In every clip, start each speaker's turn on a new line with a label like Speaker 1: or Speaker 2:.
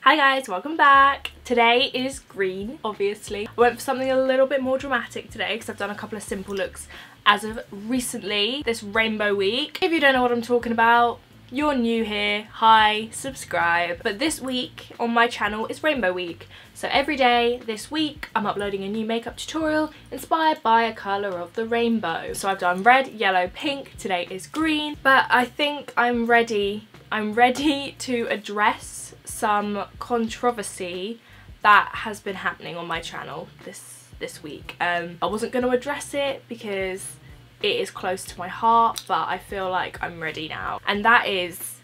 Speaker 1: Hi guys, welcome back. Today is green, obviously. I went for something a little bit more dramatic today because I've done a couple of simple looks as of recently, this rainbow week. If you don't know what I'm talking about, you're new here, hi, subscribe. But this week on my channel is Rainbow Week. So every day this week I'm uploading a new makeup tutorial inspired by a colour of the rainbow. So I've done red, yellow, pink, today is green. But I think I'm ready to address some controversy that has been happening on my channel this week. I wasn't going to address it because it is close to my heart, but I feel like I'm ready now. And that is,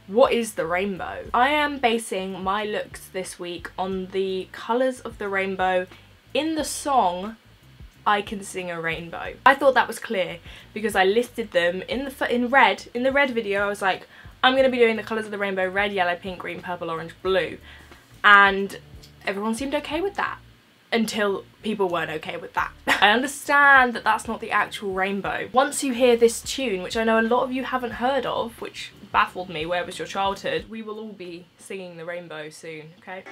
Speaker 1: what is the rainbow? I am basing my looks this week on the colours of the rainbow in the song I Can Sing a Rainbow. I thought that was clear because I listed them in the red video. I was like, I'm going to be doing the colours of the rainbow: red, yellow, pink, green, purple, orange, blue. And everyone seemed okay with that until people weren't okay with that. I understand that that's not the actual rainbow. Once you hear this tune, which I know a lot of you haven't heard of, which baffled me, where was your childhood? We will all be singing the rainbow soon, okay?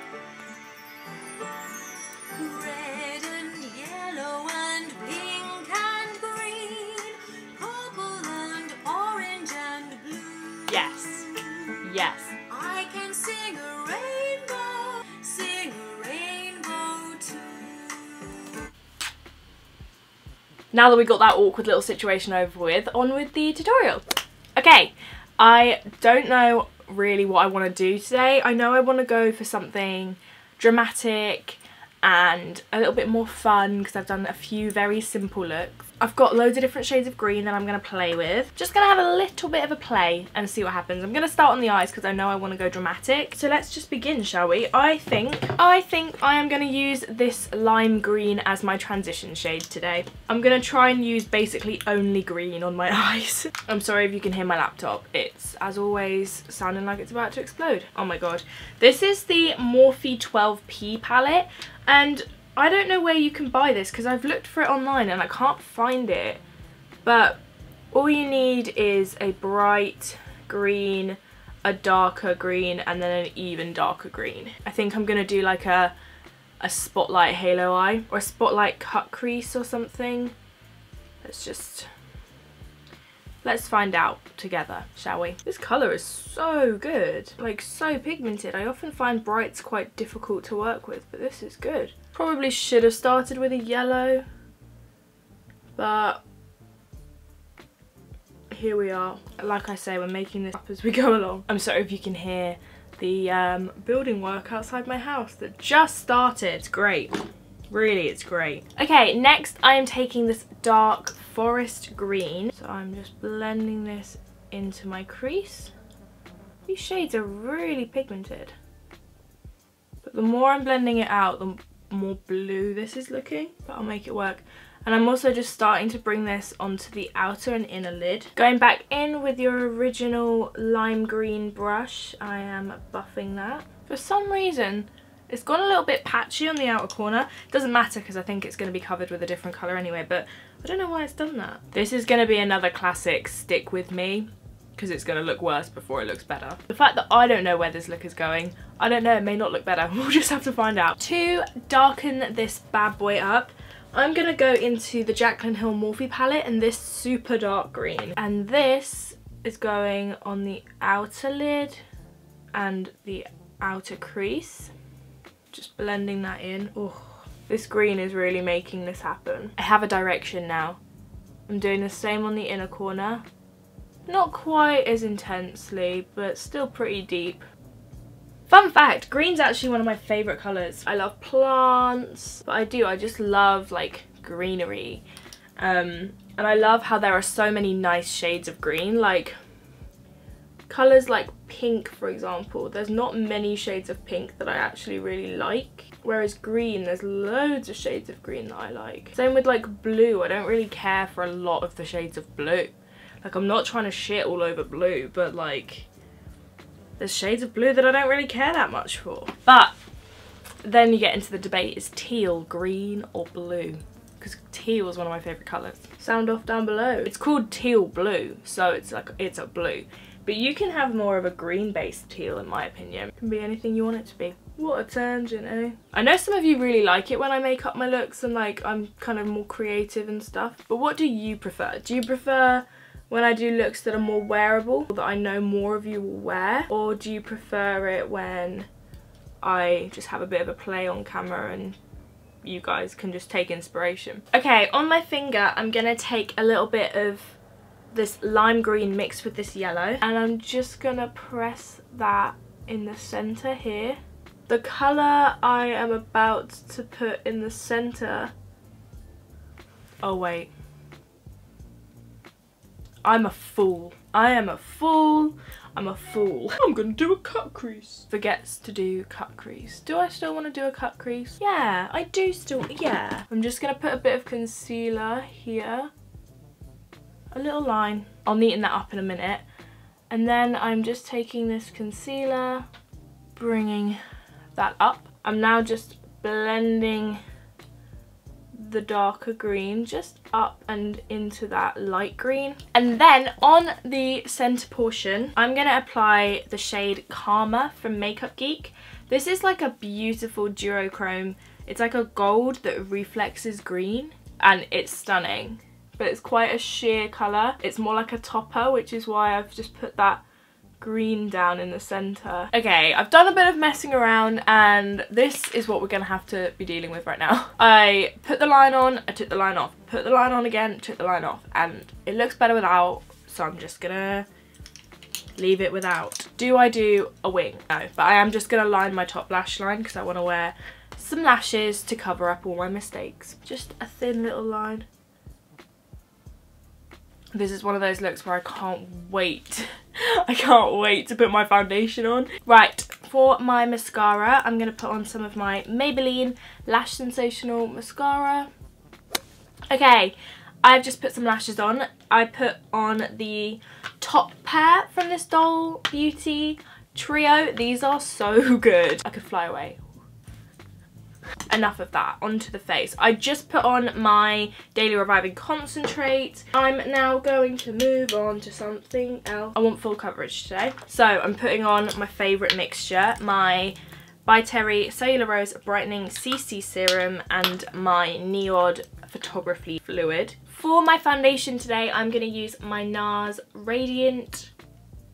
Speaker 2: Red and yellow and pink and green, purple and orange and blue.
Speaker 1: Yes, yes.
Speaker 2: I can sing a rainbow too.
Speaker 1: Now that we got that awkward little situation over with, on with the tutorial. Okay, I don't know really what I want to do today. I know I want to go for something dramatic and a little bit more fun because I've done a few very simple looks. I've got loads of different shades of green that I'm going to play with. Just going to have a little bit of a play and see what happens. I'm going to start on the eyes because I know I want to go dramatic. So let's just begin, shall we? I think I am going to use this lime green as my transition shade today. I'm going to try and use basically only green on my eyes. I'm sorry if you can hear my laptop. It's, as always, sounding like it's about to explode. Oh my god. This is the Morphe 12P palette, and I don't know where you can buy this because I've looked for it online and I can't find it. But all you need is a bright green, a darker green, and then an even darker green. I think I'm going to do like a spotlight halo eye or a spotlight cut crease or something. Let's find out together, shall we? This colour is so good, like so pigmented. I often find brights quite difficult to work with, but this is good. Probably should have started with a yellow, but here we are. Like I say, we're making this up as we go along. I'm sorry if you can hear the building work outside my house that just started. It's great. Really, it's great. Okay, next I am taking this dark forest green. So I'm just blending this into my crease. These shades are really pigmented. But the more I'm blending it out, the more blue this is looking. But I'll make it work. And I'm also just starting to bring this onto the outer and inner lid. Going back in with your original lime green brush, I am buffing that. For some reason, it's gone a little bit patchy on the outer corner. It doesn't matter because I think it's going to be covered with a different colour anyway, but I don't know why it's done that. This is going to be another classic stick with me because it's going to look worse before it looks better. The fact that I don't know where this look is going, I don't know, it may not look better. We'll just have to find out. To darken this bad boy up, I'm going to go into the Jaclyn Hill Morphe palette and this super dark green. And this is going on the outer lid and the outer crease. Just blending that in. Oh, this green is really making this happen. I have a direction now. I'm doing the same on the inner corner. Not quite as intensely, but still pretty deep. Fun fact, green's actually one of my favourite colours. I love plants, but I just love like greenery. And I love how there are so many nice shades of green, like colours like pink, for example. There's not many shades of pink that I actually really like, whereas green, there's loads of shades of green that I like. Same with like blue. I don't really care for a lot of the shades of blue. Like, I'm not trying to shit all over blue, but like there's shades of blue that I don't really care that much for. But then you get into the debate, is teal green or blue? Because teal is one of my favourite colours. Sound off down below. It's called teal blue, so it's like, it's a blue. But you can have more of a green based teal in my opinion. It can be anything you want it to be. What a tangent, eh? I know some of you really like it when I make up my looks and like I'm kind of more creative and stuff. But what do you prefer? Do you prefer when I do looks that are more wearable, that I know more of you will wear? Or do you prefer it when I just have a bit of a play on camera and you guys can just take inspiration? Okay, on my finger I'm gonna take a little bit of this lime green mixed with this yellow and I'm just gonna press that in the center here. The colour I am about to put in the center, oh wait, I'm a fool. I am a fool. I'm a fool. I'm gonna do a cut crease. Forgets to do cut crease. Do I still want to do a cut crease? Yeah, I do still, yeah. I'm just gonna put a bit of concealer here. A little line. I'll neaten that up in a minute. And then I'm just taking this concealer, bringing that up. I'm now just blending the darker green just up and into that light green. And then on the center portion, I'm gonna apply the shade Karma from Makeup Geek. This is like a beautiful duochrome. It's like a gold that reflexes green and it's stunning. But it's quite a sheer colour. It's more like a topper, which is why I've just put that green down in the center. Okay, I've done a bit of messing around and this is what we're gonna have to be dealing with right now. I put the line on, I took the line off, put the line on again, took the line off, and it looks better without, so I'm just gonna leave it without. Do I do a wing? No, but I am just gonna line my top lash line because I want to wear some lashes to cover up all my mistakes. Just a thin little line. This is one of those looks where I can't wait. I can't wait to put my foundation on. Right, for my mascara, I'm going to put on some of my Maybelline Lash Sensational mascara. Okay, I've just put some lashes on. I put on the top pair from this Doll Beauty trio. These are so good. I could fly away. Enough of that, onto the face. I just put on my Daily Reviving Concentrate. I'm now going to move on to something else. I want full coverage today. So I'm putting on my favourite mixture, my By Terry Cellular Rose Brightening CC Serum and my NIOD Photography Fluid. For my foundation today, I'm going to use my NARS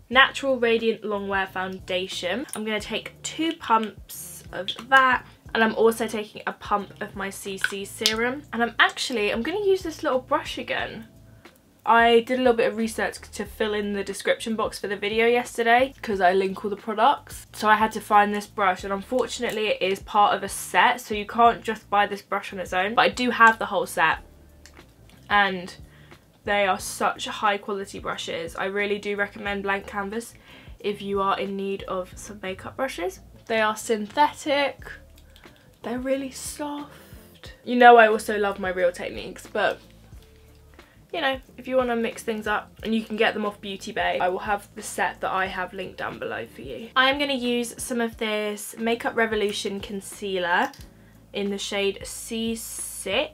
Speaker 1: Natural Radiant Longwear Foundation. I'm going to take 2 pumps of that. And I'm also taking a pump of my CC serum. And I'm going to use this little brush again. I did a little bit of research to fill in the description box for the video yesterday because I link all the products. So I had to find this brush and unfortunately it is part of a set. So you can't just buy this brush on its own. But I do have the whole set. And they are such high quality brushes. I really do recommend Blank Canvas if you are in need of some makeup brushes. They are synthetic. They're really soft. You know I also love my Real Techniques, but you know, if you want to mix things up, and you can get them off Beauty Bay, I will have the set that I have linked down below for you. I am going to use some of this Makeup Revolution concealer in the shade C6,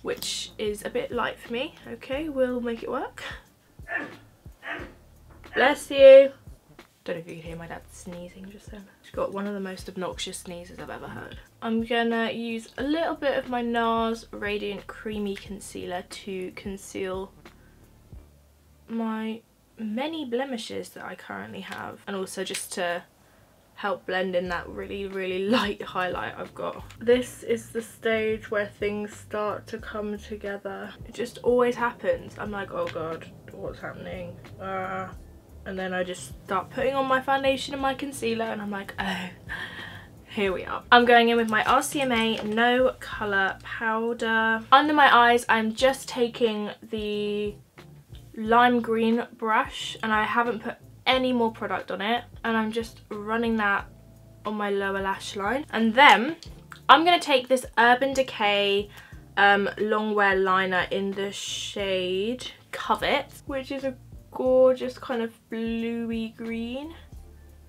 Speaker 1: which is a bit light for me. Okay, we'll make it work. Bless you. Don't know if you can hear my dad sneezing just then. She's got one of the most obnoxious sneezes I've ever heard. I'm gonna use a little bit of my NARS Radiant Creamy Concealer to conceal my many blemishes that I currently have. And also just to help blend in that really, really light highlight I've got. This is the stage where things start to come together. It just always happens. I'm like, oh God, what's happening? And then I just start putting on my foundation and my concealer and I'm like, oh, here we are. I'm going in with my RCMA No Colour Powder. Under my eyes, I'm just taking the lime green brush and I haven't put any more product on it. And I'm just running that on my lower lash line. And then I'm going to take this Urban Decay Longwear Liner in the shade Covet, which is a gorgeous kind of bluey green,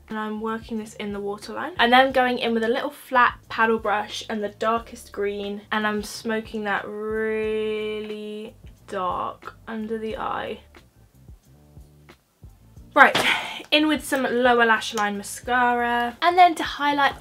Speaker 1: and I'm working this in the waterline and then going in with a little flat paddle brush and the darkest green, and I'm smoking that really dark under the eye. Right, in with some lower lash line mascara. And then to highlight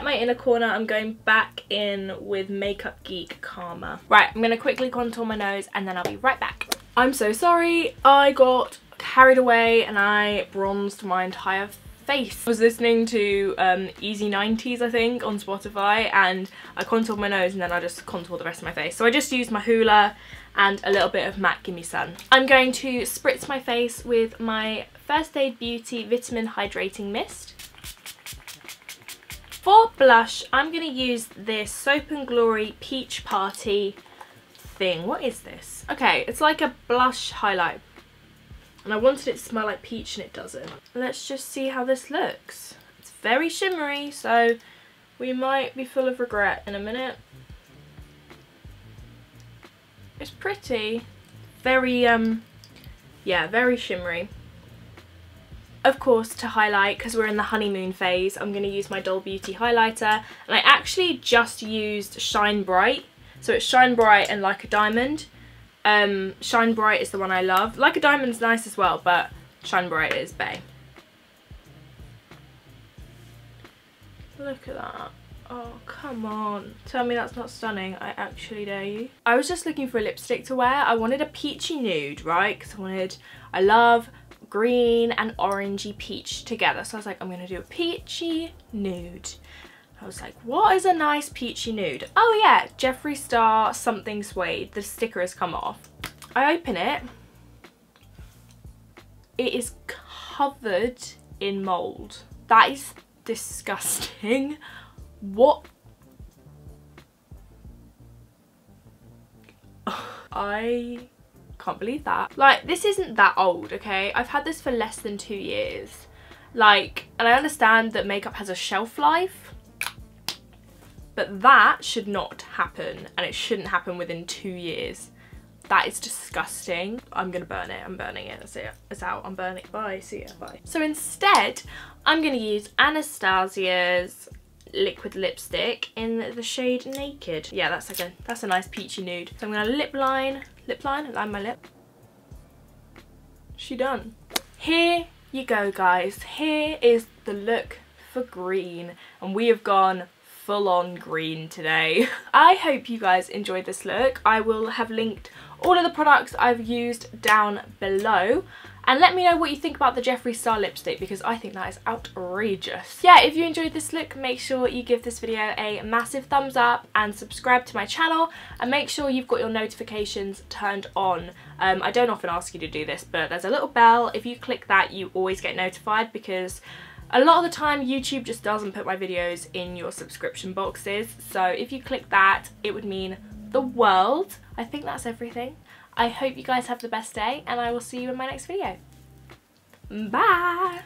Speaker 1: my inner corner, I'm going back in with Makeup Geek Karma. Right, I'm gonna quickly contour my nose and then I'll be right back. I'm so sorry, I got carried away and I bronzed my entire face. I was listening to Easy 90s, I think, on Spotify, and I contoured my nose and then I just contoured the rest of my face. So I just used my Hoola and a little bit of MAC Gimme Sun. I'm going to spritz my face with my First Aid Beauty Vitamin Hydrating Mist. For blush, I'm going to use this Soap & Glory Peach Party thing. What is this? Okay, it's like a blush highlight. And I wanted it to smell like peach and it doesn't. Let's just see how this looks. It's very shimmery, so we might be full of regret in a minute. It's pretty. Very, yeah, very shimmery. Of course, to highlight, because we're in the honeymoon phase, I'm going to use my Doll Beauty highlighter. And I actually just used Shine Bright. So it's Shine Bright and Like a Diamond. Shine Bright is the one I love. Like a Diamond's nice as well, but Shine Bright is bae. Look at that. Oh, come on. Tell me that's not stunning. I actually dare you. I was just looking for a lipstick to wear. I wanted a peachy nude, right? Because I love green and orangey peach together. So I was like, I'm going to do a peachy nude. I was like, what is a nice peachy nude? Oh yeah, Jeffree Star something suede. The sticker has come off. I open it. It is covered in mold. That is disgusting. What? I can't believe that. Like, this isn't that old, okay? I've had this for less than 2 years. Like, and I understand that makeup has a shelf life, but that should not happen, and it shouldn't happen within 2 years. That is disgusting. I'm gonna burn it. I'm burning it. That's it. It's out. I'm burning it. Bye. See ya. Bye. So instead, I'm gonna use Anastasia's liquid lipstick in the shade Naked. Yeah, that's a nice peachy nude. So I'm gonna line my lip. She done. Here you go, guys. Here is the look for green, and we have gone full on green today. I hope you guys enjoyed this look. I will have linked all of the products I've used down below, and let me know what you think about the Jeffree Star lipstick, because I think that is outrageous. Yeah, if you enjoyed this look, make sure you give this video a massive thumbs up and subscribe to my channel, and make sure you've got your notifications turned on. I don't often ask you to do this, but there's a little bell. If you click that, you always get notified, because a lot of the time YouTube just doesn't put my videos in your subscription boxes. So if you click that, it would mean the world. I think that's everything. I hope you guys have the best day, and I will see you in my next video. Bye!